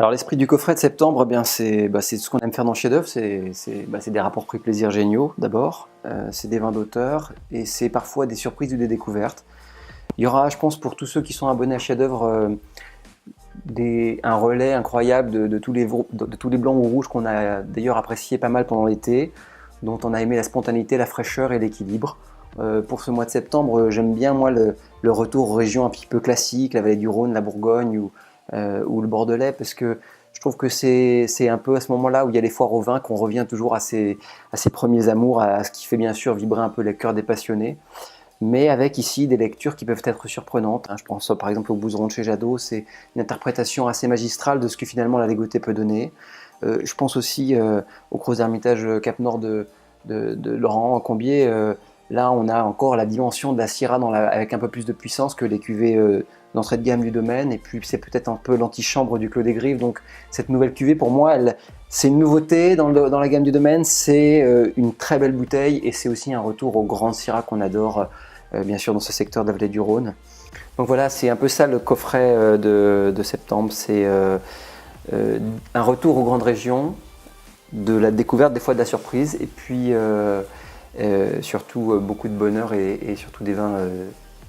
Alors l'esprit du coffret de septembre, eh bien c'est ce qu'on aime faire dans Chef d'œuvre, c'est des rapports prix plaisir géniaux d'abord, c'est des vins d'auteur et c'est parfois des surprises ou des découvertes. Il y aura, je pense, pour tous ceux qui sont abonnés à Chef d'œuvre, un relais incroyable de tous les blancs ou rouges qu'on a d'ailleurs apprécié pas mal pendant l'été, dont on a aimé la spontanéité, la fraîcheur et l'équilibre. Pour ce mois de septembre, j'aime bien moi le retour aux régions un petit peu classiques, la vallée du Rhône, la Bourgogne ou le Bordelais, parce que je trouve que c'est un peu à ce moment-là où il y a les foires au vin qu'on revient toujours à ses premiers amours, à ce qui fait bien sûr vibrer un peu les cœurs des passionnés, mais avec ici des lectures qui peuvent être surprenantes. Je pense par exemple au Bouzeron de chez Jadot, c'est une interprétation assez magistrale de ce que finalement la Légauté peut donner. Je pense aussi au Creux Hermitage Cap Nord de Laurent Combier. Là, on a encore la dimension de la Syrah avec un peu plus de puissance que les cuvées d'entrée de gamme du domaine. Et puis, c'est peut-être un peu l'antichambre du Clos des Grives. Donc, cette nouvelle cuvée, pour moi, c'est une nouveauté dans la gamme du domaine. C'est une très belle bouteille et c'est aussi un retour aux grandes Syrah qu'on adore, bien sûr, dans ce secteur de la vallée du Rhône. Donc voilà, c'est un peu ça le coffret de septembre. C'est un retour aux grandes régions, de la découverte, des fois de la surprise, et puis surtout beaucoup de bonheur et surtout des vins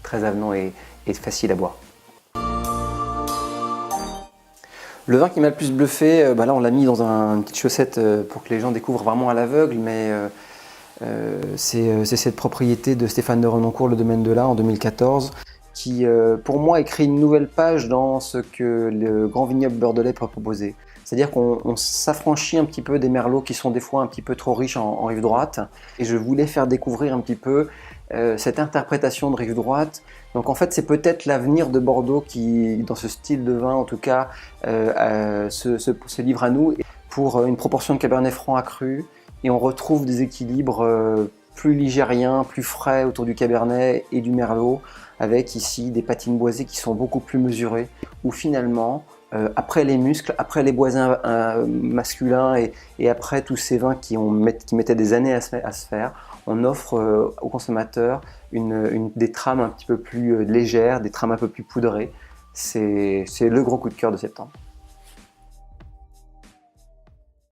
très avenants et faciles à boire. Le vin qui m'a le plus bluffé, là on l'a mis dans une petite chaussette pour que les gens découvrent vraiment à l'aveugle, mais c'est cette propriété de Stéphane de Renoncourt, le domaine de l'A, en 2014, qui pour moi écrit une nouvelle page dans ce que le grand vignoble bordelais peut proposer. C'est-à-dire qu'on s'affranchit un petit peu des merlots qui sont des fois un petit peu trop riches en rive droite. Et je voulais faire découvrir un petit peu cette interprétation de rive droite. Donc en fait, c'est peut-être l'avenir de Bordeaux qui, dans ce style de vin en tout cas, se livre à nous pour une proportion de Cabernet Franc accrue. Et on retrouve des équilibres plus ligériens, plus frais autour du Cabernet et du Merlot, avec ici des patines boisées qui sont beaucoup plus mesurées, où finalement, après les muscles, après les boisins masculins et après tous ces vins qui mettaient des années à se faire, on offre aux consommateurs des trames un petit peu plus légères, des trames un peu plus poudrées. C'est le gros coup de cœur de septembre.